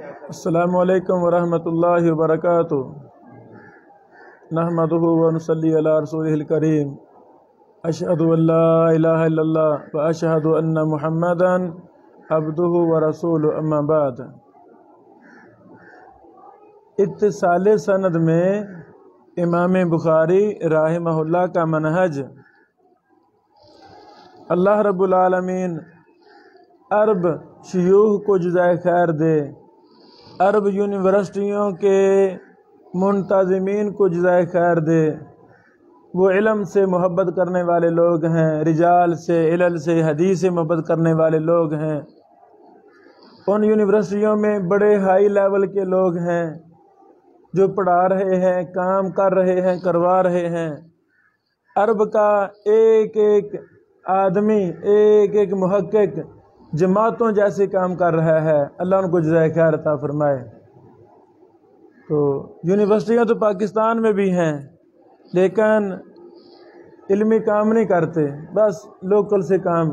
السلام علیکم ورحمۃ اللہ وبرکاتہ۔ نحمدہ ونصلی علی رسولہ الکریم۔ اشہد ان لا الہ الا اللہ واشہد ان محمدا عبدہ ورسولہ، اما بعد۔ اتصال سند میں امام بخاری رحمہ اللہ کا منہج، اللہ رب العالمین عرب شیوخ کو جزائے خیر دے، عرب یونیورسٹیوں کے منتظمین کو جزائے خیر دے۔ وہ علم سے محبت کرنے والے لوگ ہیں، رجال سے، علل سے، حدیث سے محبت کرنے والے لوگ ہیں۔ ان یونیورسٹیوں میں بڑے ہائی لیول کے لوگ ہیں جو پڑھا رہے ہیں، کام کر رہے ہیں، کروا رہے ہیں۔ عرب کا ایک ایک آدمی، ایک ایک محقق جماعتوں جیسے کام کر رہا ہے۔ اللہ ان کو جزائے خیر عطا فرمائے۔ تو یونیورسٹیاں تو پاکستان میں بھی ہیں، لیکن علمی کام نہیں کرتے، بس لوکل سے کام۔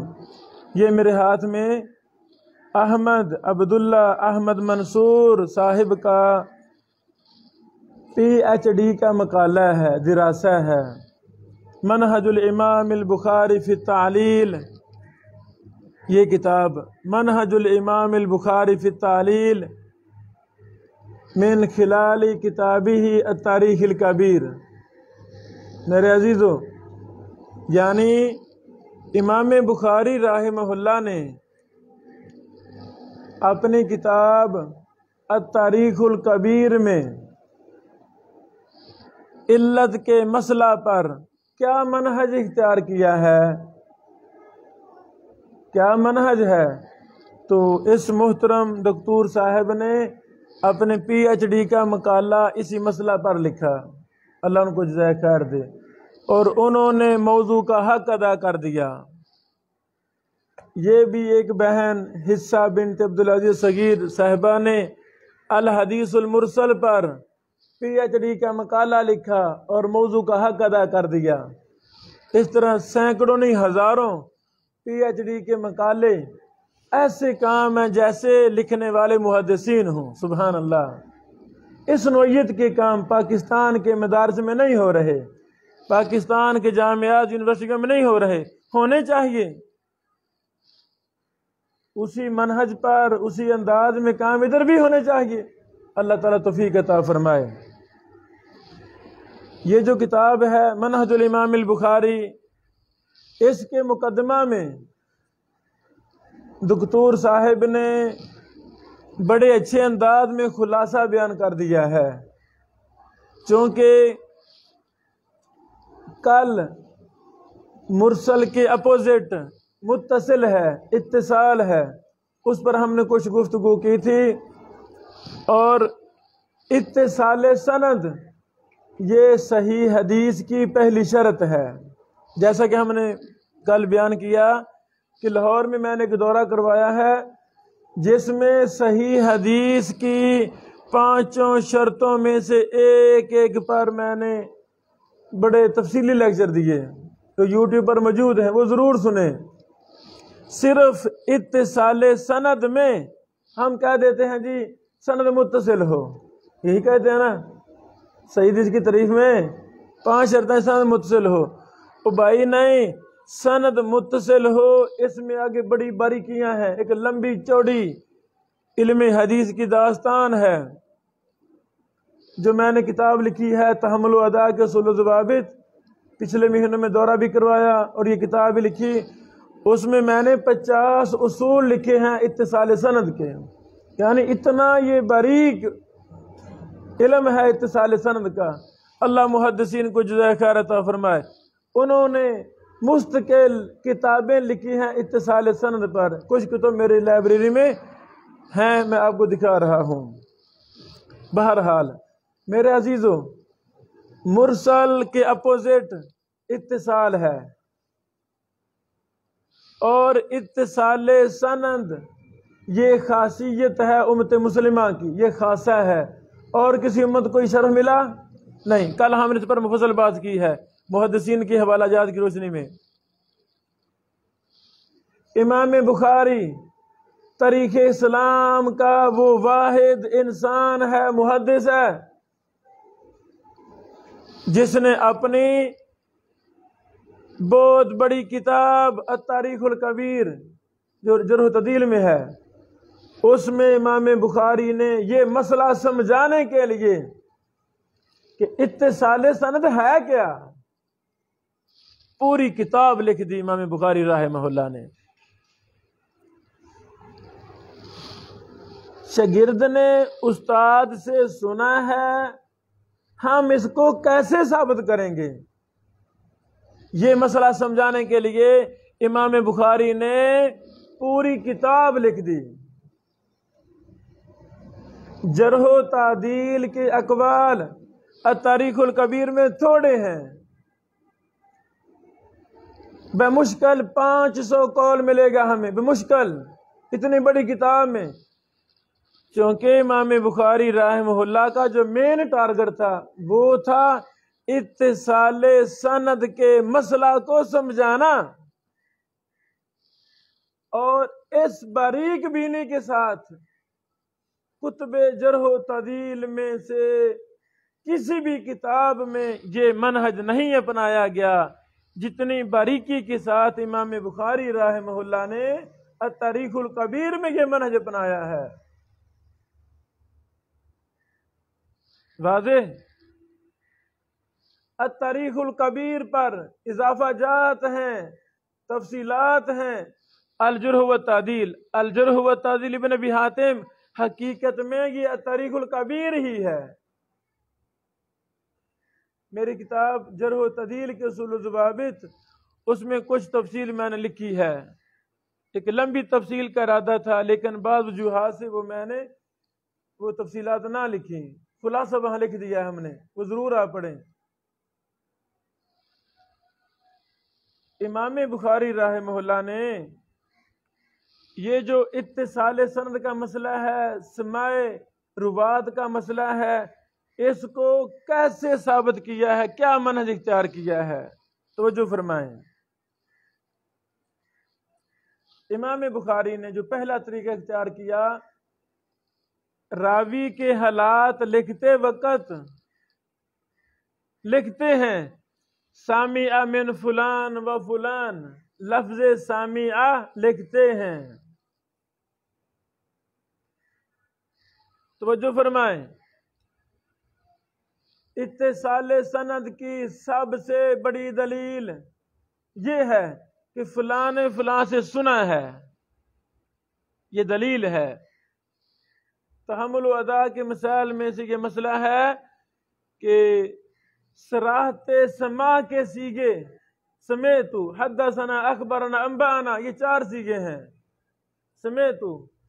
یہ میرے ہاتھ میں احمد عبداللہ احمد منصور صاحب کا PhD کا مقالہ ہے، دراسہ ہے، منہج الامام البخاری فی التعلیل۔ یہ کتاب منہج الامام البخاری فی التعلیل من خلال کتابہ التاریخ الکبیر۔ میرے عزیزو، یعنی امام بخاری رحمہ اللہ نے اپنی کتاب التاریخ الکبیر میں علت کے مسئلہ پر کیا منہج اختیار کیا ہے، کیا منہج ہے؟ تو اس محترم دکتور صاحب نے اپنے PhD کا مقالہ اسی مسئلہ پر لکھا، اللہ ان کو جزائے خیر دے، اور انہوں نے موضوع کا حق ادا کر دیا۔ یہ بھی ایک بہن حصہ بنت عبدالعزیز صغیر صاحبہ نے الحدیث المرسل پر PhD کا مقالہ لکھا اور موضوع کا حق ادا کر دیا۔ اس طرح سینکڑوں نہیں ہزاروں PhD کے مقالے ایسے کام ہیں جیسے لکھنے والے محدثین ہوں۔ سبحان اللہ، اس نوعیت کے کام پاکستان کے مدارس میں نہیں ہو رہے، پاکستان کے جامعات یونیورسٹیوں میں نہیں ہو رہے، ہونے چاہیے۔ اسی منہج پر، اسی انداز میں کام ادھر بھی ہونے چاہیے۔ اللہ تعالیٰ توفیق عطا فرمائے۔ یہ جو کتاب ہے منہج الامام البخاری، اس کے مقدمہ میں دکتور صاحب نے بڑے اچھے انداز میں خلاصہ بیان کر دیا ہے، چونکہ کل مرسل کے اپوزٹ متصل ہے، اتصال ہے، اس پر ہم نے کچھ گفتگو کی تھی۔ اور اتصال سند یہ صحیح حدیث کی پہلی شرط ہے، جیسا کہ ہم نے کل بیان کیا کہ لاہور میں میں نے ایک دورہ کروایا ہے جس میں صحیح حدیث کی 5 شرطوں میں سے ایک ایک پر میں نے بڑے تفصیلی لیکچر دیے، تو YouTube پر موجود ہیں، وہ ضرور سنیں۔ صرف اتصال سند میں ہم کہہ دیتے ہیں جی سند متصل ہو، یہی کہتے ہیں نا صحیح حدیث کی تعریف میں 5 شرطیں، سند متصل ہو۔ او بھائی نہیں، سند متصل ہو، اس میں آگے بڑی باریکیاں ہیں، ایک لمبی چوڑی علم حدیث کی داستان ہے، جو میں نے کتاب لکھی ہے تحمل و ادا کے اصول و ضوابط، پچھلے مہینے میں دورہ بھی کروایا اور یہ کتاب بھی لکھی۔ اس میں میں نے 50 اصول لکھے ہیں اتصال سند کے، یعنی اتنا یہ باریک علم ہے اتصال سند کا۔ اللہ محدثین کو جزائے خیر عطا فرمائے۔ انہوں نے مستقل کتابیں لکھی ہیں اتصال سند پر، کچھ کتب میری لائبریری میں ہیں، میں آپ کو دکھا رہا ہوں۔ بہرحال میرے عزیزو، مرسل کے اپوزٹ اتصال ہے، اور اتصال سند یہ خاصیت ہے امت مسلمہ کی، یہ خاصہ ہے، اور کسی امت کو یہ شرف ملا نہیں۔ کل ہم نے اس پر مفصل بات کی ہے محدثین کی حوالہ جات کی روشنی میں۔ امام بخاری تاریخ اسلام کا وہ واحد انسان ہے، محدث ہے، جس نے اپنی بہت بڑی کتاب التاریخ الکبیر جو جرح و تعدیل میں ہے، اس میں امام بخاری نے یہ مسئلہ سمجھانے کے لیے کہ اتصال سند ہے کیا، پوری کتاب لکھ دی امام بخاری رحمہ اللہ نے۔ شاگرد نے استاد سے سنا ہے، ہم اس کو کیسے ثابت کریں گے؟ یہ مسئلہ سمجھانے کے لیے امام بخاری نے پوری کتاب لکھ دی۔ جرح و تعدیل کے اقوال التاریخ الکبیر میں تھوڑے ہیں، بمشکل 500 قول ملے گا ہمیں، بمشکل اتنی بڑی کتاب میں، چونکہ امام بخاری رحمہ اللہ کا جو مین ٹارگٹ تھا وہ تھا اتصال سند کے مسئلہ کو سمجھانا، اور اس باریک بینی کے ساتھ کتب جرح و تعدیل میں سے کسی بھی کتاب میں یہ منہج نہیں اپنایا گیا جتنی باریکی کے ساتھ امام بخاری رحمہ اللہ نے التاریخ الکبیر میں یہ منہج اپنایا ہے۔ واضح؟ التاریخ الکبیر پر اضافہ جات ہیں، تفصیلات ہیں۔ الجرح و تعدیل، الجرح و تعدیل ابن ابی حاتم حقیقت میں یہ التاریخ الکبیر ہی ہے۔ میری کتاب جرح و تعدیل کے اصول و ضوابط، اس میں کچھ تفصیل میں نے لکھی ہے، ایک لمبی تفصیل کا ارادہ تھا لیکن بعض وجوہات سے میں نے وہ تفصیلات نہ لکھی، خلاصہ وہاں لکھ دیا ہم نے، وہ ضرور آپ پڑھیں۔ امام بخاری رحمہ اللہ نے یہ جو اتصال سند کا مسئلہ ہے، سماع روات کا مسئلہ ہے، اس کو کیسے ثابت کیا ہے، کیا منہج اختیار کیا ہے، توجہ فرمائیں۔ امام بخاری نے جو پہلا طریقہ اختیار کیا، راوی کے حالات لکھتے وقت لکھتے ہیں سامع من فلان و فلان، لفظ سامع لکھتے ہیں، توجہ فرمائیں۔ اتصال سند کی سب سے بڑی دلیل یہ ہے کہ فلاں نے فلاں سے سنا ہے، یہ دلیل ہے۔ تحمل و ادا کے مسائل میں سے یہ مسئلہ ہے کہ صراحت سماع کے سیغے، سمیت، حدثنا، اخبرنا، انبانا، یہ 4 سیغے ہیں۔ سمیت،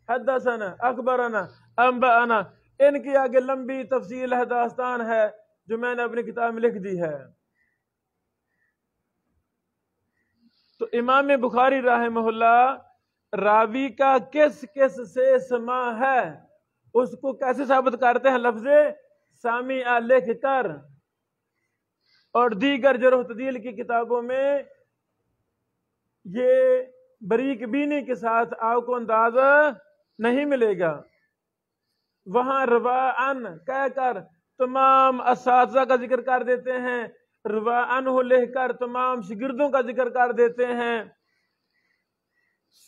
حدثنا، اخبرنا، انبانا، ان کی آگے لمبی تفصیل ہے، داستان ہے جو میں نے اپنی کتاب میں لکھ دی ہے۔ تو امام بخاری رحمہ اللہ راوی کا کس کس سے سماع ہے اس کو کیسے ثابت کرتے ہیں؟ لفظ سامع لکھ کر، اور دیگر جرح و تعدیل کی کتابوں میں یہ بریک بینی کے ساتھ آپ کو اندازہ نہیں ملے گا۔ وہاں روا ان کہہ کر تمام اساتذہ کا ذکر کر دیتے ہیں، روا عنہ لکھ کر تمام شاگردوں کا ذکر کر دیتے ہیں،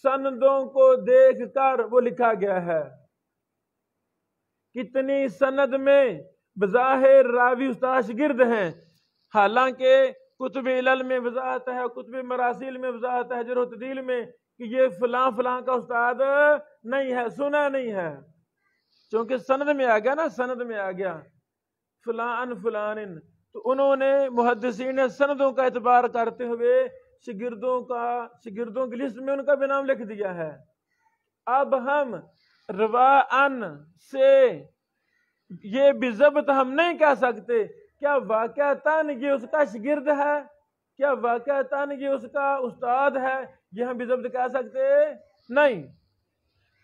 سندوں کو دیکھ کر وہ لکھا گیا ہے۔ کتنی سند میں بظاہر راوی استاد شاگرد ہیں، حالانکہ کتب علل میں وضاحت ہے، کتب مراسیل میں وضاحت ہے، جرح و تعدیل میں کہ یہ فلاں فلاں کا استاد نہیں ہے، سنا نہیں ہے، چونکہ سند میں آ گیا نا، سند میں آ گیا فلاں ان فلان، تو انہوں نے محدثین نے سندوں کا اعتبار کرتے ہوئے شاگردوں کی لسٹ میں ان کا بھی نام لکھ دیا ہے۔ اب ہم روا ان سے یہ بضبط ہم نہیں کہہ سکتے کیا واقعتاً یہ اس کا شاگرد ہے، کیا واقعتاً یہ اس کا استاد ہے، یہ ہم بضبط کہہ سکتے نہیں۔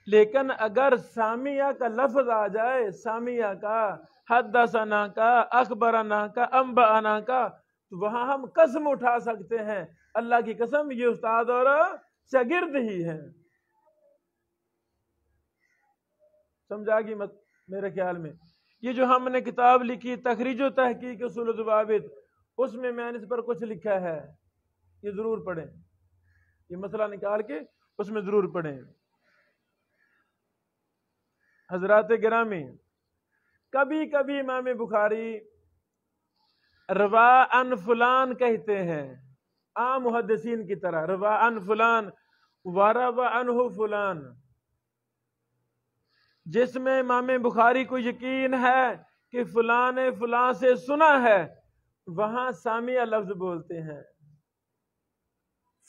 لیکن اگر سامعہ کا لفظ آ جائے، سامعہ کا، حدثنا کا، اخبرنا کا، انبانا کا، تو وہاں ہم قسم اٹھا سکتے ہیں، اللہ کی قسم یہ استاد اور شاگرد ہی ہیں۔ سمجھا گی میرے خیال میں؟ یہ جو ہم نے کتاب لکھی تخریج و تحقیق اصول و ضوابط، اس میں نے اس پر کچھ لکھا ہے، یہ ضرور پڑھیں، یہ مسئلہ نکال کے اس میں ضرور پڑھیں۔ حضرات گرامی، کبھی کبھی امام بخاری روا ان فلان کہتے ہیں، عام محدثین کی طرح، روا ان فلان وروا عنہ فلان، جس میں امام بخاری کو یقین ہے کہ فلاں نے فلاں سے سنا ہے، وہاں سامعہ لفظ بولتے ہیں،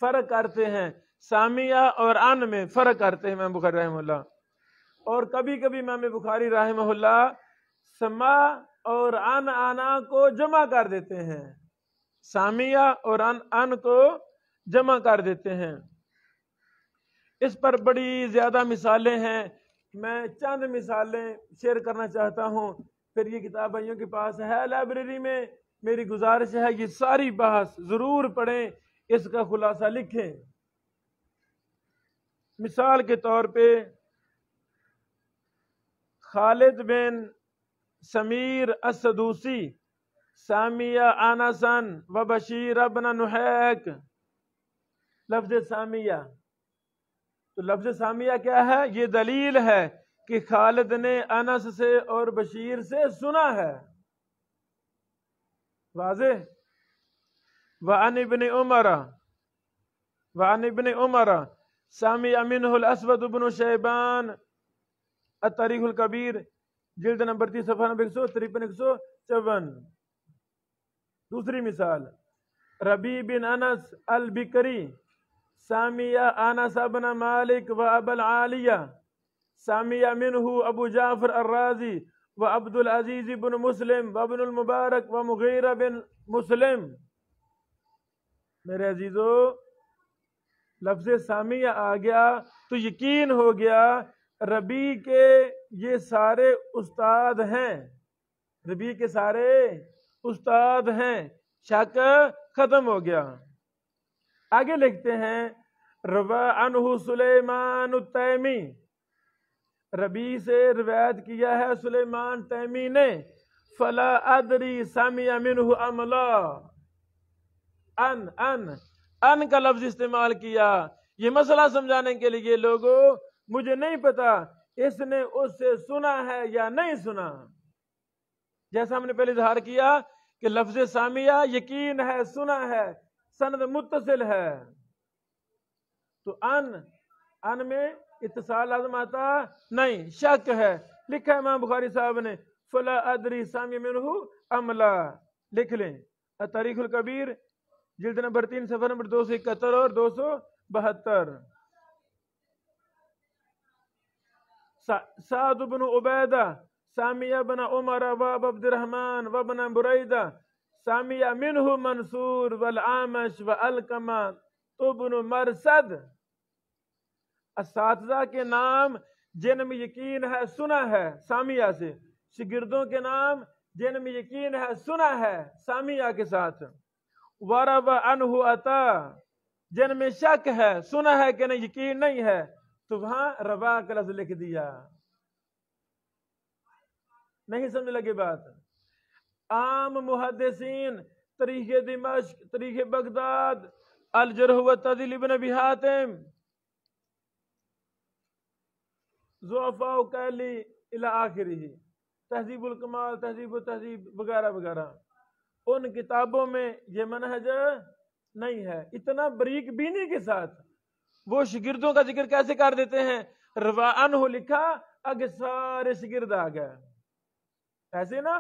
فرق کرتے ہیں، سامعہ اور ان میں فرق کرتے ہیں امام بخاری رحمہ اللہ۔ اور کبھی کبھی امام بخاری رحمہ اللہ سما اور ان آنا کو جمع کر دیتے ہیں، سامعہ اور ان کو جمع کر دیتے ہیں۔ اس پر بڑی زیادہ مثالیں ہیں، میں چند مثالیں شیئر کرنا چاہتا ہوں، پھر یہ کتاب بھائیوں کے پاس ہے لائبریری میں، میری گزارش ہے یہ ساری بحث ضرور پڑھیں، اس کا خلاصہ لکھیں۔ مثال کے طور پہ خالد بن سمیر السدوسی سامعہ انسن و بشیر بن نحیک، لفظ سامعہ، تو لفظ سامعہ کیا ہے؟ یہ دلیل ہے کہ خالد نے انس سے اور بشیر سے سنا ہے، واضح۔ وعن ابن عمر سامع منہ الاسود بن شیبان التاریخ الکبیر، جلد نمبر 30 صفحہ نمبر 153 154۔ دوسری مثال، ربیع بن انس البکری سامع انس بن مالک و ابا العالیہ سامع منہ ابو جعفر الرازی و عبد العزیز بن مسلم و ابن المبارک و مغیرہ بن مسلم۔ میرے عزیزو، لفظ سامعہ آ گیا تو یقین ہو گیا ربیع کے یہ سارے استاد ہیں، ربیع کے سارے استاد ہیں، شک ختم ہو گیا۔ آگے لکھتے ہیں روا عنہ سلیمان التیمی، ربیع سے روایت کیا ہے سلیمان تیمی نے، فلا ادری سامع منہ ام لا، ان کا لفظ استعمال کیا، یہ مسئلہ سمجھانے کے لیے لوگوں مجھے نہیں پتا اس نے اس سے سنا ہے یا نہیں سنا۔ جیسا ہم نے پہلے اظہار کیا کہ لفظ سامعہ یقین ہے، سنا ہے، سند متصل ہے، تو ان میں اتصال لازم آتا نہیں، شک ہے، لکھا ہے امام بخاری صاحب نے فلا ادری سامع منہ ام لا، لکھ لیں۔ تاریخ الکبیر جلد نمبر 3 صفحہ نمبر 271 اور 272۔ سعد بن عبیدہ سامع بن عمر و عبد الرحمن و بن بریدہ سامع منہ منصور والعامش و علقمہ ابن مرثد، اساتذہ کے نام جن میں یقین ہے سنا ہے سامعہ سے، شاگردوں کے نام جن میں یقین ہے سنا ہے سامعہ کے ساتھ، وروا عنہ عطا، جن میں شک ہے سنا ہے کہ نہیں یقین نہیں ہے، تو وہاں روا کا لفظ لکھ دیا۔ نہیں سمجھ لگے بات؟ عام محدثین تاریخ دمشق، تاریخ بغداد، الجرح و تعدیل ابن ابی حاتم، ضعفاء کیلی الی آخرہ، تہذیب الکمال، تہذیب و تہذیب وغیرہ وغیرہ، ان کتابوں میں یہ منہج نہیں ہے۔ اتنا بریک بینی کے ساتھ وہ شاگردوں کا ذکر کیسے کر دیتے ہیں، روا عنہ لکھا، آگے سارے شاگرد آ گئے، ایسے نا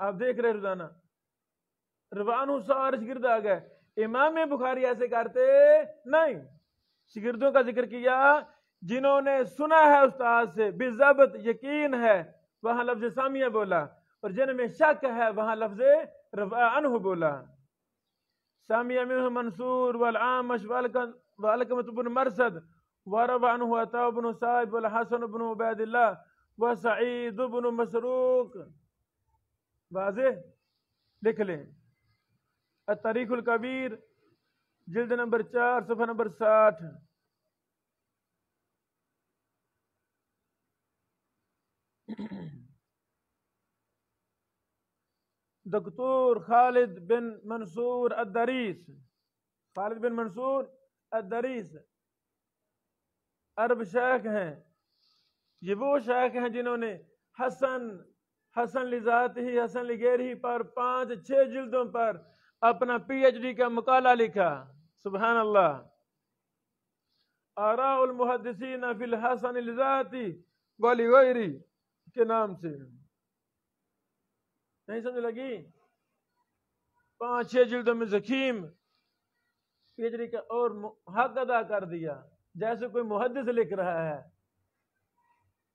آپ دیکھ رہے روزانہ، روا عنہ سارے شاگرد آ گئے۔ امام بخاری ایسے کرتے نہیں، شاگردوں کا ذکر کیا جنہوں نے سنا ہے استاد سے بالضبط یقین ہے، وہاں لفظ سامعہ بولا، اور جن میں شک ہے وہاں لفظ روا عنہ بولا۔ سامع منہ منصور والعامش وعلقمة بن مرثد وروا عنہ عطاء بن صائب والحسن بن عبید اللہ وسعید بن مسروق، واضح؟ لکھ لیں۔ التاریخ الکبیر جلد نمبر 4 صفحہ نمبر 60۔ دکتور خالد بن منصور الدریس، خالد بن منصور الدریس عرب شیخ ہیں. یہ وہ شیخ ہیں جنہوں نے حسن لذات ہی حسن لغیر ہی پر 5-6 جلدوں پر اپنا PhD کا مقالہ لکھا. سبحان اللہ. آراء المحدثین فی الحسن لذاتی ولغیری کے نام سے. نہیں سمجھ لگی؟ 5-6 جلدوں میں زخیم PhD کا اور حق ادا کر دیا جیسے کوئی محدث لکھ رہا ہے.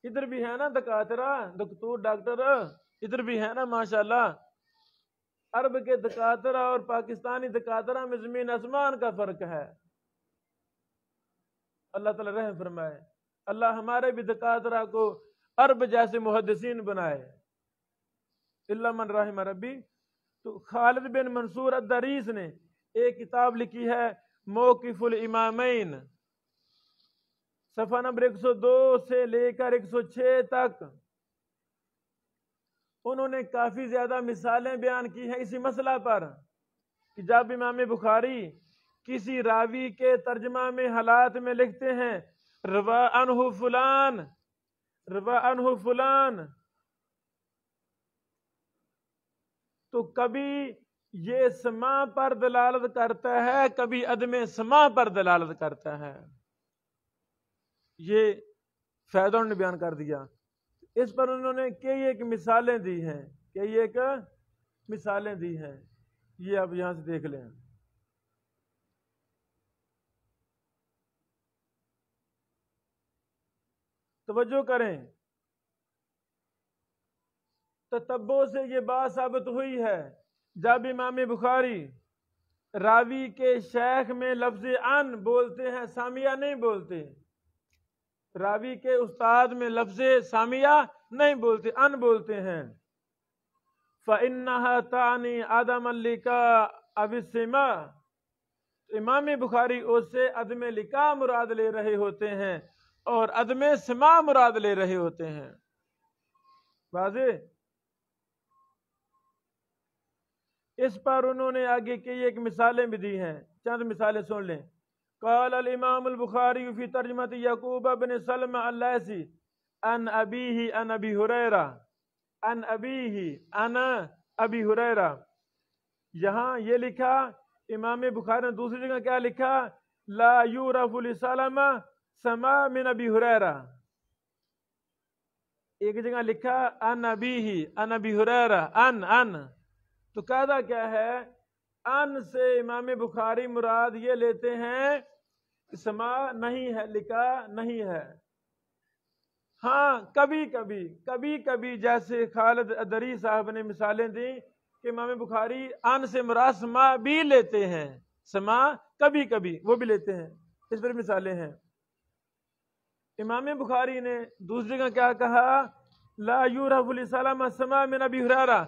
ادھر بھی ہے نا دکاترہ، دکتور ڈاکٹر ادھر بھی ہے نا ماشاءاللہ. عرب کے دکاترہ اور پاکستانی دکاترہ میں زمین آسمان کا فرق ہے. اللہ تعالی رحم فرمائے. اللہ ہمارے بھی دکاترہ کو عرب جیسے محدثین بنائے. الا من رحم ربی. تو خالد بن منصور الدریس نے ایک کتاب لکھی ہے موقف الامامین، صفحہ نمبر 102 سے لے کر 106 تک. انہوں نے کافی زیادہ مثالیں بیان کی ہیں اسی مسئلہ پر کہ جب امام بخاری کسی راوی کے ترجمہ میں حالات میں لکھتے ہیں روا عنہ فلان، روا عنہ فلان، تو کبھی یہ سماع پر دلالت کرتا ہے، کبھی عدم سماع پر دلالت کرتا ہے. یہ فائدہ انہوں نے بیان کر دیا. اس پر انہوں نے کئی ایک مثالیں دی ہیں، کئی ایک مثالیں دی ہیں. یہ آپ یہاں سے دیکھ لیں. توجہ کریں. تتبع سے یہ بات ثابت ہوئی ہے جب امام بخاری راوی کے شیخ میں لفظ ان بولتے ہیں، سامیہ نہیں بولتے. راوی کے استاد میں لفظ سامیہ نہیں بولتے، ان بولتے ہیں. فَإِنَّهَا تَعْنِي عَدَمَ اللِّقَاءِ أَوِ السِّمَاعِ. امام بخاری اس سے عدم لقاء مراد لے رہے ہوتے ہیں اور عدم سماع مراد لے رہے ہوتے ہیں. واضح؟ اس پر انہوں نے آگے کی ایک مثالیں بھی دی ہیں. چند مثالیں سن لیں. قال الامام البخاری فی ترجمۃ یعقوب بن سلمہ اللیثی عن ابیہ عن ابی ہریرہ عن ابیہ عن ابی ہریرہ. یہاں یہ لکھا امام بخاری نے دوسری جگہ کیا لکھا؟ لا یعرف لسلمہ سماع من ابی ہریرہ. ایک جگہ لکھا عن ابیہ عن ابی ہریرہ ان. تو قاعدہ کیا ہے؟ ان سے امام بخاری مراد یہ لیتے ہیں کہ سماع نہیں ہے، لقاء نہیں ہے. ہاں کبھی کبھی جیسے خالد ادری صاحب نے مثالیں دی کہ امام بخاری ان سے مراد سماع بھی لیتے ہیں، سماع کبھی کبھی وہ بھی لیتے ہیں. اس پر مثالیں ہیں. امام بخاری نے دوسری جگہ کیا کہا؟ لا یعرف لسلمہ سماع من ابی ہریرہ،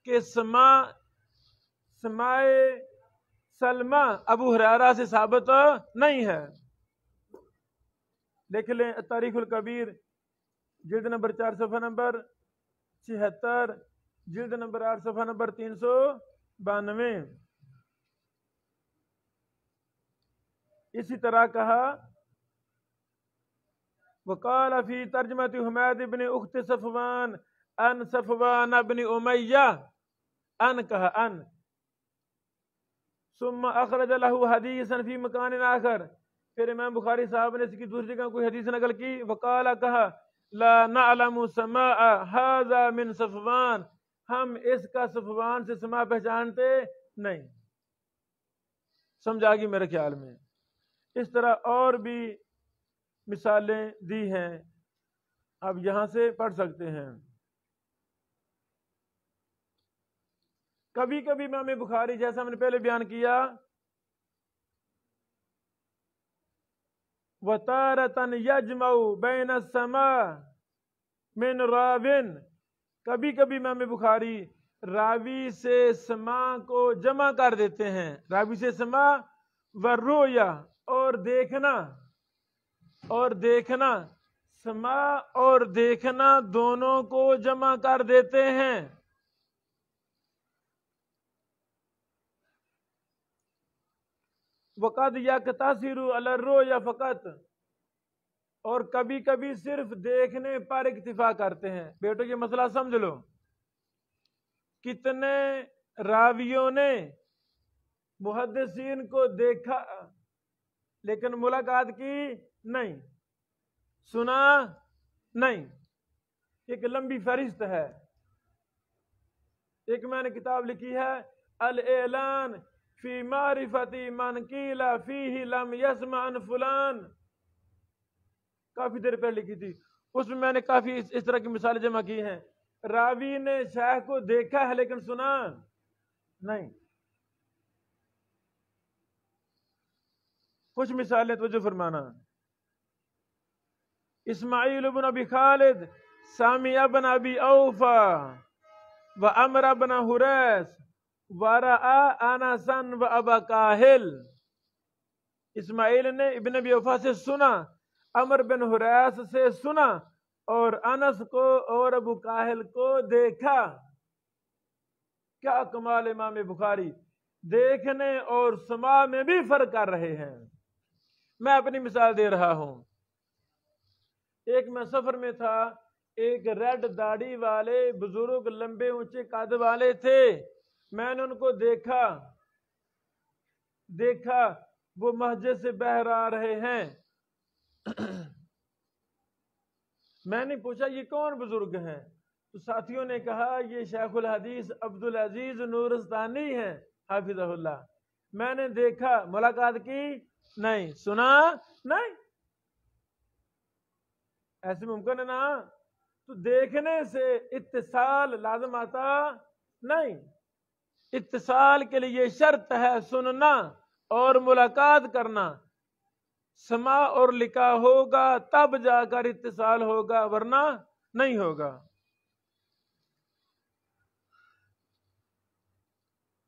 کہ سماع سلمہ ابو ہریرہ سے ثابت نہیں ہے. دیکھ لیں تاریخ الکبیر جلد نمبر 4 صفحہ نمبر 76، جلد نمبر 8 صفحہ نمبر 392. اسی طرح کہا وقال فی ترجمۃ حمید بن اخت صفوان ان صفوان بن امیہ، ان کہا ان. ثم اخرج له حدیثا فی مکان آخر، پھر امام بخاری صاحب نے اس کی دوسری جگہ کوئی حدیث نقل کی. وقال کہا لا نعلم سماع هذا من صفوان، ہم اس کا صفوان سے سماع پہچانتے نہیں. سمجھا گی میرے خیال میں. اس طرح اور بھی مثالیں دی ہیں، اب یہاں سے پڑھ سکتے ہیں. کبھی کبھی امام بخاری جیسا ہم نے پہلے بیان کیا وَتَارَةً يَجْمَعُ بَيْنَ السَّمَاءِ مِنْ رَاوٍ، کبھی کبھی امام بخاری راوی سے سماع کو جمع کر دیتے ہیں. راوی سے سماع وَالرُّؤْيَا، اور دیکھنا سماع اور دیکھنا دونوں کو جمع کر دیتے ہیں. وقد یقتصر علی الرؤیا فقط، اور کبھی کبھی صرف دیکھنے پر اکتفا کرتے ہیں۔ بیٹو یہ مسئلہ سمجھ لو، کتنے راویوں نے محدثین کو دیکھا لیکن ملاقات کی نہیں، سنا نہیں۔ ایک لمبی فہرست ہے، ایک میں نے کتاب لکھی ہے الاعلان فی معرفت من قیل فیہ لم یسمع عن فلان، کافی دیر پہلے لکھی تھی، اس میں نے کافی اس طرح کی مثالیں جمع کی ہیں۔ راوی نے شیخ کو دیکھا ہے لیکن سنا نہیں۔ کچھ مثالیں توجہ فرمانا۔ اسماعیل بن ابی خالد سامع بن ابی اوفا وعمر بن حریث ورأى انسا وابا کاہل، اسماعیل نے ابن ابی اوفا سے سنا، عمر بن حریث سے سنا، اور انس کو اور ابو کاہل کو دیکھا۔ کیا کمال امام بخاری، دیکھنے اور سماع میں بھی فرق کر رہے ہیں۔ میں اپنی مثال دے رہا ہوں۔ ایک میں سفر میں تھا، ایک ریڈ داڑھی والے بزرگ لمبے اونچے قد والے تھے، میں نے ان کو دیکھا وہ مسجد سے باہر آ رہے ہیں۔ میں نے پوچھا یہ کون بزرگ ہیں؟ تو ساتھیوں نے کہا یہ شیخ الحدیث عبدالعزیز نورستانی ہیں حافظہ اللہ۔ میں نے دیکھا، ملاقات کی نہیں، سنا نہیں۔ ایسے ممکن ہے نا؟ تو دیکھنے سے اتصال لازم آتا نہیں، اتصال کے لیے شرط ہے سننا اور ملاقات کرنا۔ سماع اور لکھا ہوگا تب جا کر اتصال ہوگا، ورنہ نہیں ہوگا۔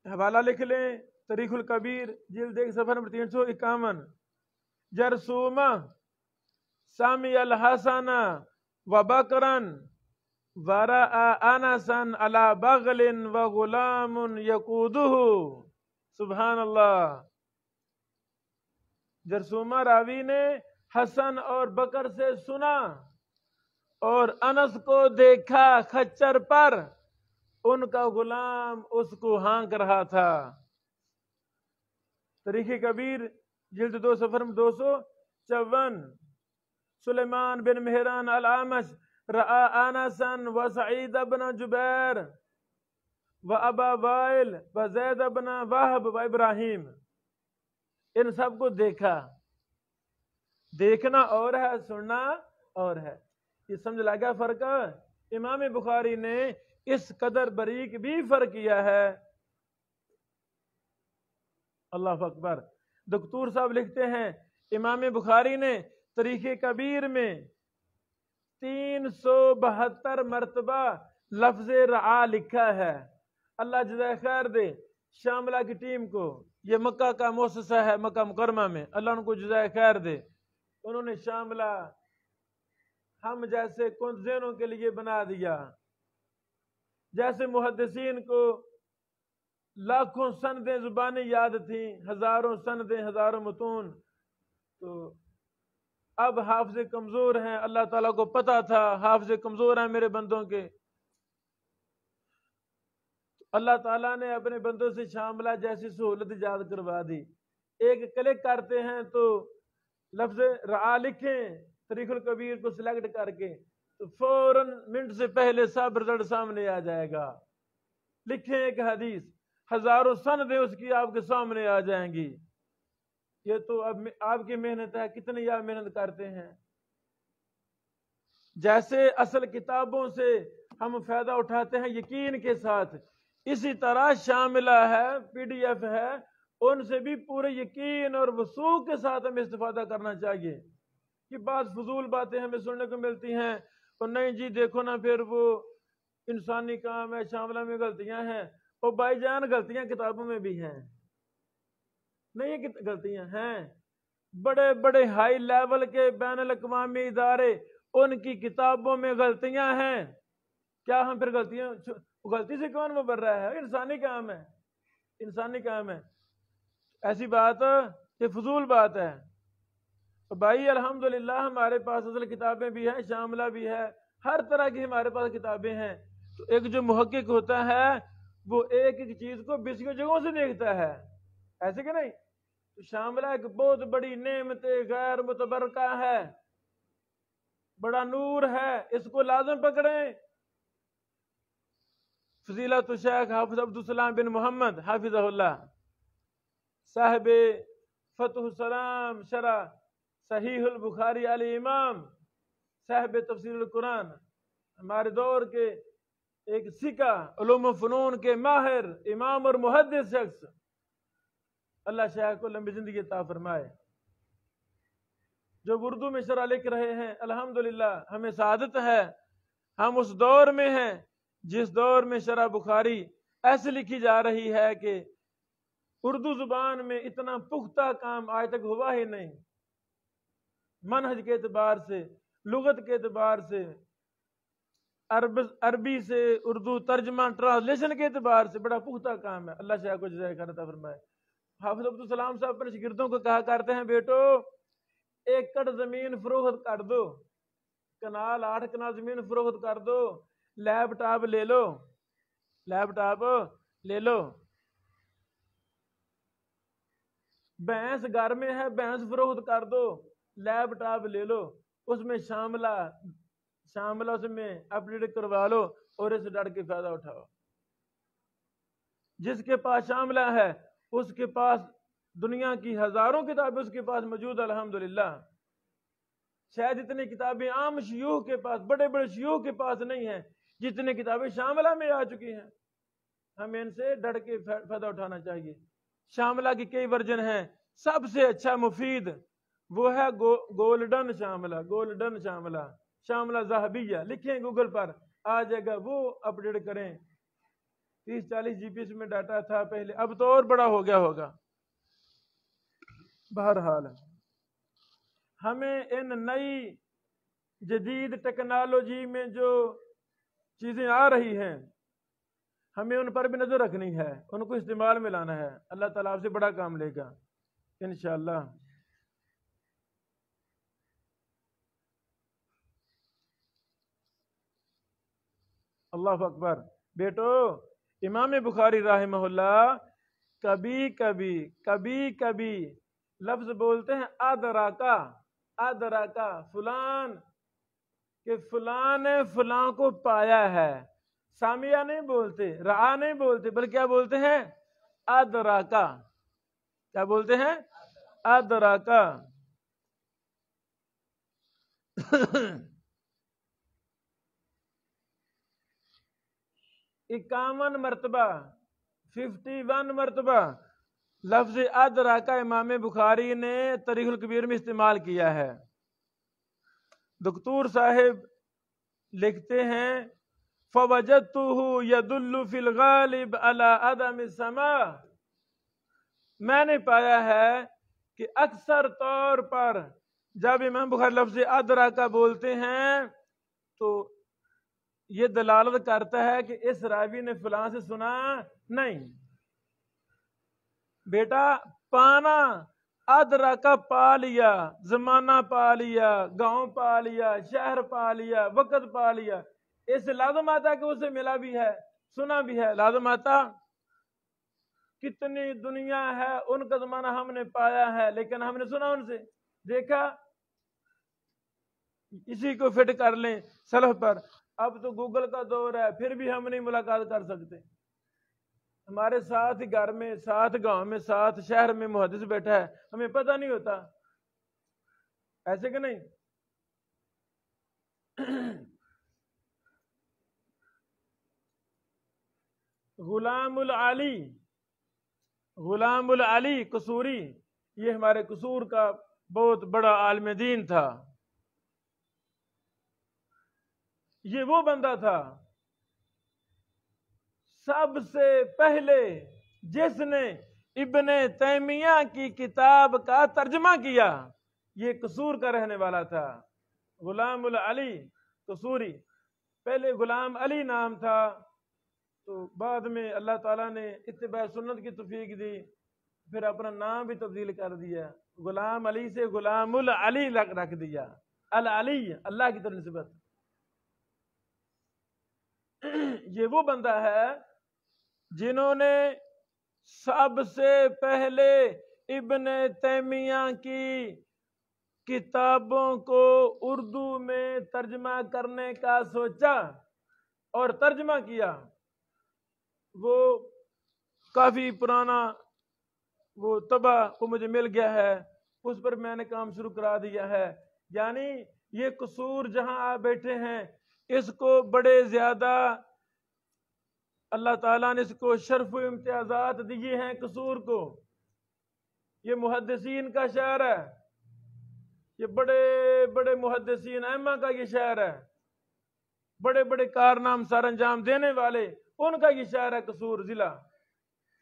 حوالہ لکھ لیں، تاریخ الکبیر جلد 1 صفحہ نمبر 351۔ جرثومہ سامع الحسن وبکرا ورأى انسا على بغل وغلام يقوده، سبحان اللہ۔ جرثومہ راوی نے حسن اور بکر سے سنا اور انس کو دیکھا خچر پر، ان کا غلام اس کو ہانک رہا تھا۔ تاریخ کبیر جلد 2 صفحہ 254۔ سلیمان بن مہران العامش رأى انسا وسعید بن جبیر وابا وائل وزید بن وہب وابراہیم، ان سب کو دیکھا۔ دیکھنا اور ہے، سننا اور ہے۔ یہ سمجھ لگا فرق؟ امام بخاری نے اس قدر باریک بھی فرق کیا ہے۔ اللہ اکبر۔ دکتور صاحب لکھتے ہیں امام بخاری نے تاریخ کبیر میں 372 مرتبہ لفظ رعا لکھا ہے۔ اللہ جزائے خیر دے شاملہ کی ٹیم کو، یہ مکہ کا مؤسسہ ہے مکہ مکرمہ میں، اللہ ان کو جزائے خیر دے۔ انہوں نے شاملہ ہم جیسے کن ذہنوں کے لیے بنا دیا، جیسے محدثین کو لاکھوں سندیں زبانیں یاد تھیں، ہزاروں سندیں، ہزاروں متون، تو اب حافظ کمزور ہیں۔ اللہ تعالیٰ کو پتا تھا حافظ کمزور ہیں میرے بندوں کے، اللہ تعالیٰ نے اپنے بندوں سے شاملہ جیسی سہولت ایجاد کروا دی۔ ایک کلک کرتے ہیں تو لفظ رعا لکھیں تاریخ الکبیر کو سلیکٹ کر کے، تو فوراً منٹ سے پہلے سب رزلٹ سامنے آ جائے گا۔ لکھیں ایک حدیث، ہزاروں سندیں اس کی آپ کے سامنے آ جائیں گی۔ یہ تو اب آپ کی محنت ہے، کتنی آپ محنت کرتے ہیں۔ جیسے اصل کتابوں سے ہم فائدہ اٹھاتے ہیں یقین کے ساتھ، اسی طرح شاملہ ہے، پی ڈی ایف ہے، ان سے بھی پورے یقین اور وثوق کے ساتھ ہمیں استفادہ کرنا چاہیے۔ کہ بعض فضول باتیں ہمیں سننے کو ملتی ہیں، اور نہیں جی دیکھو نا پھر وہ انسانی کام ہے، شاملہ میں غلطیاں ہیں۔ اور بھائی جان غلطیاں کتابوں میں بھی ہیں، نہیں یہ غلطیاں ہیں۔ بڑے بڑے ہائی لیول کے بین الاقوامی ادارے، ان کی کتابوں میں غلطیاں ہیں۔ کیا ہم پھر غلطی سے کون وہ بڑھ رہا ہے؟ انسانی کام ہے، انسانی کام ہے۔ ایسی بات یہ فضول بات ہے. تو بھائی الحمدللہ ہمارے پاس اصل کتابیں بھی ہیں، شاملہ بھی ہے، ہر طرح کی ہمارے پاس کتابیں ہیں. تو ایک جو محقق ہوتا ہے وہ ایک ایک چیز کو 20 جگہوں سے دیکھتا ہے، ایسے کہ نہیں؟ تو شاملہ ایک بہت بڑی نعمت غیر متبرکہ ہے، بڑا نور ہے، اس کو لازم پکڑیں. فضیلت الشیخ حافظ عبدالسلام بن محمد حافظہ اللہ صاحب فتح السلام شرح صحیح البخاری علی امام صاحب تفسیر القرآن، ہمارے دور کے ایک سکہ، علوم و فنون کے ماہر امام اور محدث شخص، اللہ شیخ کو لمبی زندگی عطا فرمائے، جو اردو میں شرح لکھ رہے ہیں. الحمدللہ ہمیں سعادت ہے، ہم اس دور میں ہیں جس دور میں شرح بخاری ایسے لکھی جا رہی ہے کہ اردو زبان میں اتنا پختہ کام آج تک ہوا ہی نہیں. منہج کے اعتبار سے، لغت کے اعتبار سے، عربی سے اردو ترجمہ ٹرانسلیشن کے اعتبار سے بڑا پختہ کام ہے. اللہ شاہ کو جزائے خیر عطا فرمائے. حافظ عبدالسلام صاحب اپنے شاگردوں کو کہا کرتے ہیں، بیٹو 1 کڑ زمین فروخت کر دو، 8 کنال زمین فروخت کر دو، لیپ ٹاپ لے لو، لیپ ٹاپ لے لو. بھینس گھر میں ہے، بھینس فروخت کر دو، لیپ ٹاپ لے لو، اس میں شاملہ اس میں اپڈیٹ کروا لو اور اس ڈر کے فائدہ اٹھاؤ. جس کے پاس شاملہ ہے اس کے پاس دنیا کی ہزاروں کتابیں اس کے پاس موجود. الحمدللہ شاید اتنی کتابیں عام شیوخ کے پاس، بڑے بڑے شیوخ کے پاس نہیں ہیں جتنی کتابیں شاملہ میں آ چکی ہیں. ہمیں ان سے ڈر کے فائدہ اٹھانا چاہیے. شاملہ کی کئی ورژن ہیں، سب سے اچھا مفید وہ ہے گولڈن شاملہ، گولڈن شاملہ، شاملہ ذہبیہ. لکھیں گوگل پر آ جائے گا، وہ اپڈیٹ کریں. 30-40 GB میں ڈاٹا تھا پہلے، اب تو اور بڑا ہو گیا ہوگا. بہرحال ہمیں ان نئی جدید ٹیکنالوجی میں جو چیزیں آ رہی ہیں ہمیں ان پر بھی نظر رکھنی ہے، ان کو استعمال میں لانا ہے. اللہ تعالیٰ آپ سے بڑا کام لے گا انشاءاللہ. اللہ اکبر. بیٹو امام بخاری رحمہ اللہ کبھی کبھی لفظ بولتے ہیں ادراکا فلان، کہ فلان نے فلان کو پایا ہے. سامعہ نہیں بولتے، رعا نہیں بولتے، بلکہ کیا بولتے ہیں؟ ادراکا. کیا بولتے ہیں؟ ادراکا. 51 مرتبہ 51 مرتبہ لفظ ادراکا امام بخاری نے تاریخ الکبیر میں استعمال کیا ہے. دکتور صاحب لکھتے ہیں فوجدته يدل في الغالب على عدم السماع. میں نے پایا ہے کہ اکثر طور پر جب امام بخاری لفظ ادراکا بولتے ہیں تو یہ دلالت کرتا ہے کہ اس راوی نے فلاں سے سنا نہیں. بیٹا پانا، ادراکا پا لیا، زمانہ پا لیا، گاؤں پا لیا، شہر پا لیا، وقت پا لیا، اس سے لازم آتا ہے کہ اسے ملا بھی ہے، سنا بھی ہے. لازم آتا کتنی دنیا ہے، ان کا زمانہ ہم نے پایا ہے لیکن ہم نے سنا ان سے، دیکھا. اسی کو فٹ کر لیں سلف پر. اب تو گوگل کا دور ہے، پھر بھی ہم نہیں ملاقات کر سکتے. ہمارے ساتھ گھر میں، ساتھ گاؤں میں، ساتھ شہر میں محدث بیٹھا ہے، ہمیں پتہ نہیں ہوتا. ایسے کہ نہیں؟ غلام العلی قصوری، یہ ہمارے قصور کا بہت بڑا عالم دین تھا. یہ وہ بندہ تھا سب سے پہلے جس نے ابن تیمیہ کی کتاب کا ترجمہ کیا. یہ قصور کا رہنے والا تھا، غلام العلی قصوری. پہلے غلام علی نام تھا، تو بعد میں اللہ تعالیٰ نے اتباع سنت کی توفیق دی پھر اپنا نام بھی تبدیل کر دیا، غلام علی سے غلام العلی رکھ دیا، العلی اللہ کی طرف نسبت۔ یہ وہ بندہ ہے جنہوں نے سب سے پہلے ابن تیمیہ کی کتابوں کو اردو میں ترجمہ کرنے کا سوچا اور ترجمہ کیا۔ وہ کافی پرانا وہ طبع وہ مجھے مل گیا ہے، اس پر میں نے کام شروع کرا دیا ہے۔ یعنی یہ قصور جہاں آپ بیٹھے ہیں اس کو بڑے زیادہ اللہ تعالیٰ نے اس کو شرف و امتیازات دیے ہیں قصور کو۔ یہ محدثین کا شہر ہے، یہ بڑے بڑے محدثین ائمہ کا یہ شہر ہے، بڑے بڑے کارنام سر انجام دینے والے ان کا یہ شہر ہے قصور ضلع۔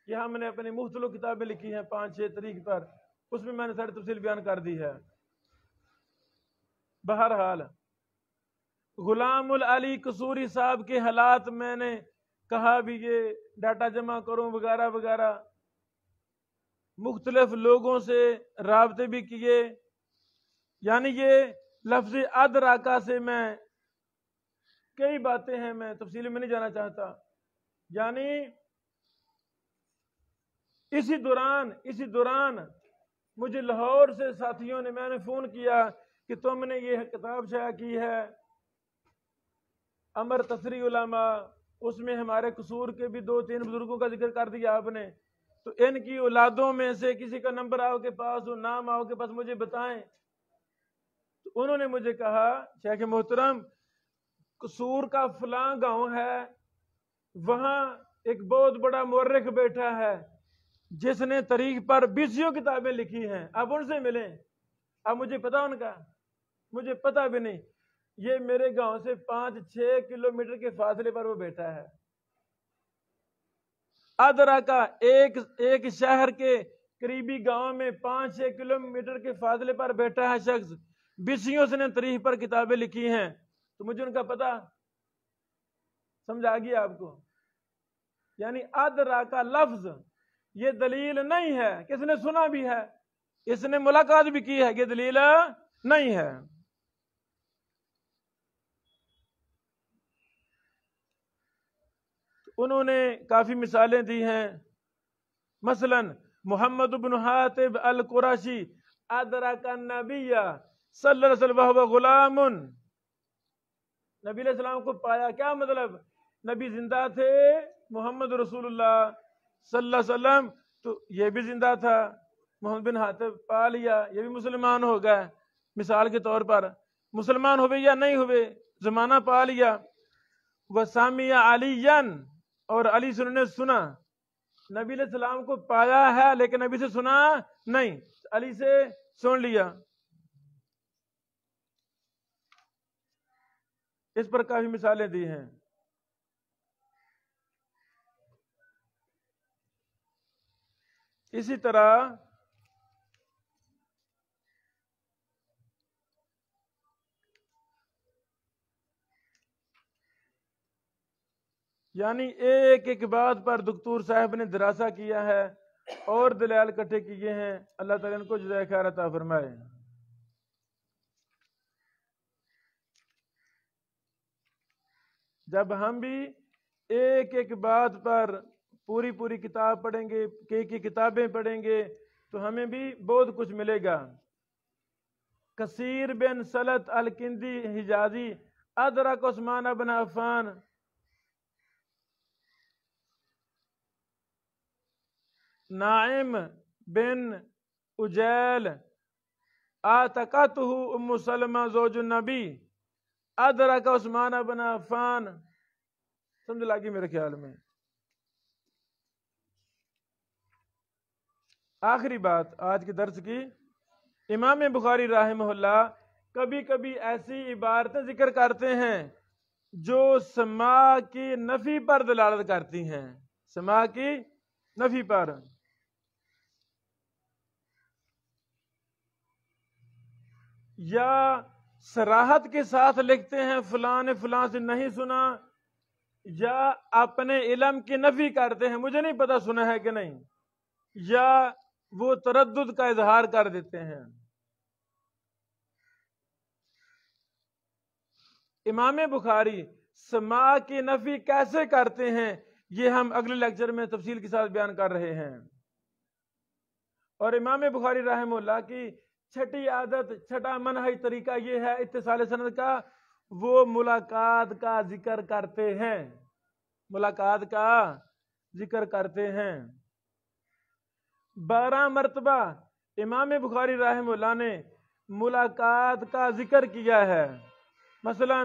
یہ ہم نے اپنی مختلف کتابیں لکھی ہیں 5-6 طریق پر، اس میں میں نے ساری تفصیل بیان کر دی ہے۔ بہرحال غلام العلی قصوری صاحب کے حالات میں نے کہا بھی یہ ڈاٹا جمع کروں وغیرہ وغیرہ، مختلف لوگوں سے رابطے بھی کیے۔ یعنی یہ لفظ ادراکا سے میں کئی باتیں ہیں، میں تفصیل میں نہیں جانا چاہتا۔ یعنی اسی دوران مجھے لاہور سے ساتھیوں نے میں نے فون کیا کہ تم نے یہ کتاب شائع کی ہے امر تصریح علماء، اس میں ہمارے قصور کے بھی 2-3 بزرگوں کا ذکر کر دیا آپ نے، تو ان کی اولادوں میں سے کسی کا نمبر آپ کے پاس ہو، نام آپ کے پاس، مجھے بتائیں۔ تو انہوں نے مجھے کہا شیخ محترم قصور کا فلاں گاؤں ہے، وہاں ایک بہت بڑا مورخ بیٹھا ہے جس نے تاریخ پر 20 کتابیں لکھی ہیں، آپ ان سے ملیں۔ اب مجھے پتا ان کا، مجھے پتا بھی نہیں، یہ میرے گاؤں سے 5-6 کلومیٹر کے فاصلے پر وہ بیٹھا ہے۔ ادرا کا ایک شہر کے قریبی گاؤں میں 5-6 کلومیٹر کے فاصلے پر بیٹھا ہے شخص، 20 سے نے تاریخ پر کتابیں لکھی ہیں، تو مجھے ان کا پتا سمجھ آ گیا آپ کو۔ یعنی ادرا کا لفظ یہ دلیل نہیں ہے، کس نے سنا بھی ہے، اس نے ملاقات بھی کی ہے، یہ دلیل نہیں ہے۔ انہوں نے کافی مثالیں دی ہیں، مثلا محمد بن حاتب القرشی ادرک النبی صلی اللہ علیہ وسلم وهو غلام، نبی علیہ السلام کو پایا، کیا مطلب؟ نبی زندہ تھے، محمد رسول اللہ صلی اللہ علیہ وسلم تو یہ بھی زندہ تھا، محمد بن حاتب پا لیا، یہ بھی مسلمان ہو گئے۔ مثال کے طور پر مسلمان ہوئے یا نہیں ہوئے، زمانہ پا لیا۔ وَسَامِيَ عَلِيًّا، اور علی سے انہوں نے سنا، نبی علیہ السلام کو پایا ہے لیکن نبی سے سنا نہیں، علی سے سن لیا۔ اس پر کافی مثالیں دی ہیں۔ اسی طرح یعنی ایک بات پر دکتور صاحب نے دراسہ کیا ہے اور دلائل اکٹھے کیے ہیں، اللہ تعالیٰ ان کو جزائے خیر عطا فرمائے۔ جب ہم بھی ایک بات پر پوری کتاب پڑھیں گے، کئی کتابیں پڑھیں گے، تو ہمیں بھی بہت کچھ ملے گا۔ کثیر بن سلط الکندی حجازی ادرک عثمان بن عفان، نائم بن اجیل آتقتہ ام سلمہ زوج النبی ادرک عثمان بن عفان، سمجھ لگی میرے خیال میں۔ آخری بات آج کے درس کی، امام بخاری رحمہ اللہ کبھی کبھی ایسی عبارتیں ذکر کرتے ہیں جو سماع کی نفی پر دلالت کرتی ہیں، سماع کی نفی پر۔ یا صراحت کے ساتھ لکھتے ہیں فلاں نے فلاں سے نہیں سنا، یا اپنے علم کی نفی کرتے ہیں، مجھے نہیں پتا سنا ہے کہ نہیں، یا وہ تردد کا اظہار کر دیتے ہیں۔ امام بخاری سماع کی نفی کیسے کرتے ہیں یہ ہم اگلے لیکچر میں تفصیل کے ساتھ بیان کر رہے ہیں۔ اور امام بخاری رحمہ اللہ کی چھٹی عادت، چھٹا منہج طریقہ یہ ہے اتصال سند کا، وہ ملاقات کا ذکر کرتے ہیں، ملاقات کا ذکر کرتے ہیں۔ 12 مرتبہ امام بخاری رحمہ اللہ نے ملاقات کا ذکر کیا ہے۔ مثلا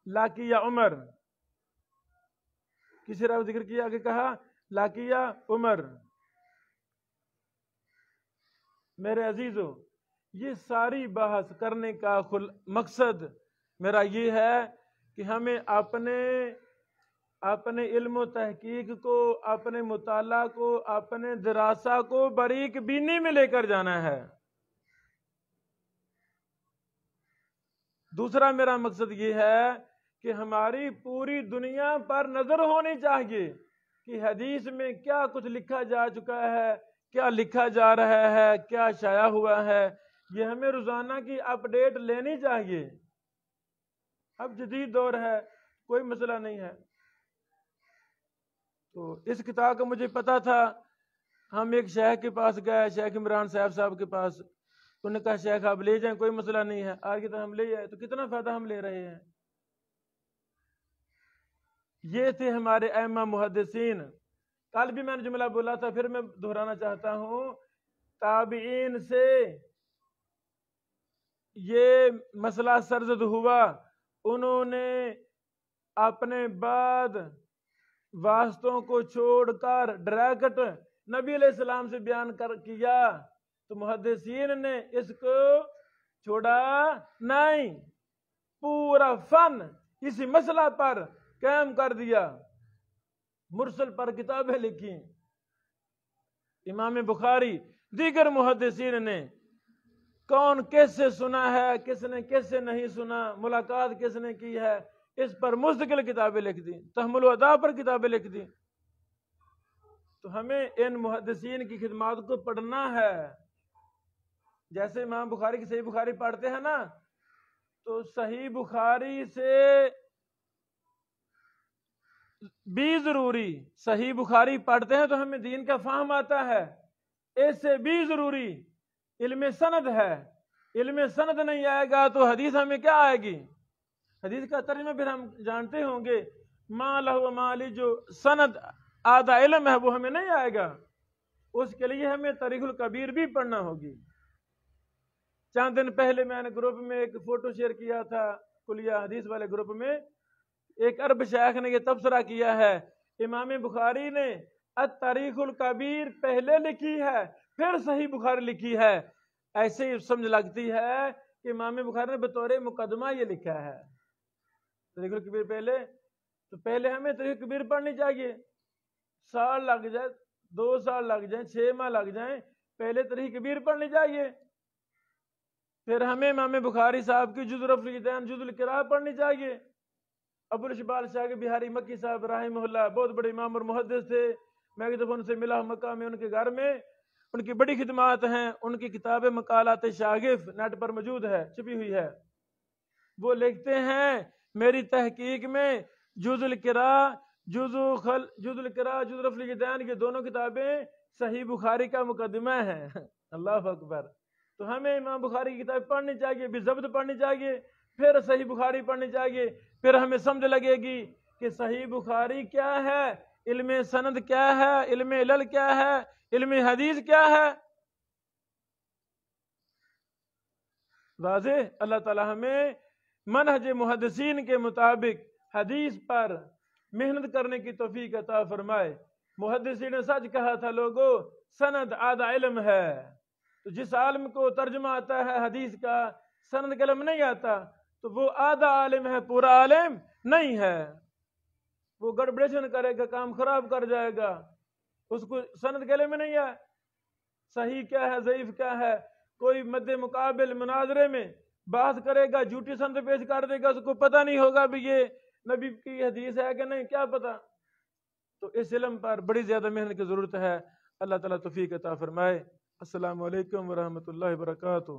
لاقیہ عمر، کسی راوی ذکر کیا، آگے کہا لاقیہ عمر۔ میرے عزیزو، یہ ساری بحث کرنے کا مقصد میرا یہ ہے کہ ہمیں اپنے علم و تحقیق کو، اپنے مطالعہ کو، اپنے دراسہ کو باریک بینی میں لے کر جانا ہے۔ دوسرا میرا مقصد یہ ہے کہ ہماری پوری دنیا پر نظر ہونی چاہیے کہ حدیث میں کیا کچھ لکھا جا چکا ہے، کیا لکھا جا رہا ہے، کیا شائع ہوا ہے، یہ ہمیں روزانہ کی اپ ڈیٹ لینی چاہیے۔ اب جدید دور ہے، کوئی مسئلہ نہیں ہے۔ تو اس کتاب کا مجھے پتا تھا، ہم ایک شیخ کے پاس گئے، شیخ عمران صاحب کے پاس، انہوں نے کہا شیخ آپ لے جائیں، کوئی مسئلہ نہیں ہے۔ آگے تو ہم لے جائیں تو کتنا فائدہ ہم لے رہے ہیں۔ یہ تھے ہمارے ائمہ محدثین۔ کل بھی میں نے جملہ بولا تھا، پھر میں دہرانا چاہتا ہوں، تابعین سے یہ مسئلہ سرزد ہوا، انہوں نے اپنے بعد واسطوں کو چھوڑ کر ڈائریکٹ نبی علیہ السلام سے بیان کیا، تو محدثین نے اس کو چھوڑا نہیں، پورا فن اسی مسئلہ پر قائم کر دیا، مرسل پر کتابیں لکھی۔ امام بخاری، دیگر محدثین نے کون کس سے سنا ہے، کس نے کس سے نہیں سنا، ملاقات کس نے کی ہے، اس پر مستقل کتابیں لکھ دی، تحمل و ادا پر کتابیں لکھ دی۔ تو ہمیں ان محدثین کی خدمات کو پڑھنا ہے۔ جیسے امام بخاری کی صحیح بخاری پڑھتے ہیں نا، تو صحیح بخاری سے بھی ضروری، صحیح بخاری پڑھتے ہیں تو ہمیں دین کا فہم آتا ہے، اس سے بھی ضروری علم سند ہے۔ علم سند نہیں آئے گا تو حدیث ہمیں کیا آئے گی؟ حدیث کا ترجمہ پھر ہم جانتے ہوں گے، ما لہ ما لی، جو سند آدھا علم ہے وہ ہمیں نہیں آئے گا، اس کے لیے ہمیں تاریخ الکبیر بھی پڑھنا ہوگی۔ چند دن پہلے میں نے گروپ میں ایک فوٹو شیئر کیا تھا، کلیہ حدیث والے گروپ میں، ایک عرب شیخ نے یہ تبصرہ کیا ہے، امام بخاری نے التاریخ الکبیر پہلے لکھی ہے پھر صحیح بخاری لکھی ہے۔ ایسے ہی سمجھ لگتی ہے کہ امام بخاری نے بطور مقدمہ یہ لکھا ہے تاریخ الکبیر پہلے، تو پہلے ہمیں تاریخ الکبیر پڑھنی چاہیے، سال لگ جائے، 2 سال لگ جائیں، 6 ماہ لگ جائیں، پہلے تاریخ الکبیر پڑھنی چاہیے، پھر ہمیں امام بخاری صاحب کی جز رفع الیدین، جز القراء پڑھنی چاہیے۔ ابو الاشبال شاہ بہاری مکی صاحب رحمہ اللہ بہت بڑے امام اور محدث تھے، میں ایک دفعہ ان سے ملا مکہ میں، ان کے گھر میں، ان کی بڑی خدمات ہیں، ان کی کتاب مقالات شاغف نیٹ پر موجود ہے، چھپی ہوئی ہے۔ وہ لکھتے ہیں میری تحقیق میں جز القراء، جز القراء، جز رفع الیدین، یہ دونوں کتابیں صحیح بخاری کا مقدمہ ہیں۔ اللہ اکبر۔ تو ہمیں امام بخاری کی کتاب پڑھنی چاہیے، بضبط پڑھنی چاہیے، پھر صحیح بخاری پڑھنی چاہیے، پھر ہمیں سمجھ لگے گی کہ صحیح بخاری کیا ہے، علم سند کیا ہے، علم علل کیا ہے، علم حدیث کیا ہے۔ واضح؟ اللہ تعالی ہمیں منہج محدثین کے مطابق حدیث پر محنت کرنے کی توفیق عطا فرمائے۔ محدثین نے سچ کہا تھا لوگو، سند آدھا علم ہے۔ تو جس عالم کو ترجمہ آتا ہے حدیث کا، سند کا علم نہیں آتا، تو وہ آدھا عالم ہے، پورا عالم نہیں ہے۔ وہ گڑبڑیشن کرے گا، کام خراب کر جائے گا، اس کو سند کے علم نہیں ہے، صحیح کیا ہے ضعیف کیا ہے۔ کوئی مد مقابل مناظرے میں بات کرے گا، جھوٹی سند پیش کر دے گا، اس کو پتہ نہیں ہوگا بھی یہ نبی کی حدیث ہے کہ نہیں، کیا پتہ۔ تو اس علم پر بڑی زیادہ محنت کی ضرورت ہے۔ اللہ تعالیٰ توفیق عطا فرمائے۔ السلام علیکم ورحمۃ اللہ وبرکاتہ۔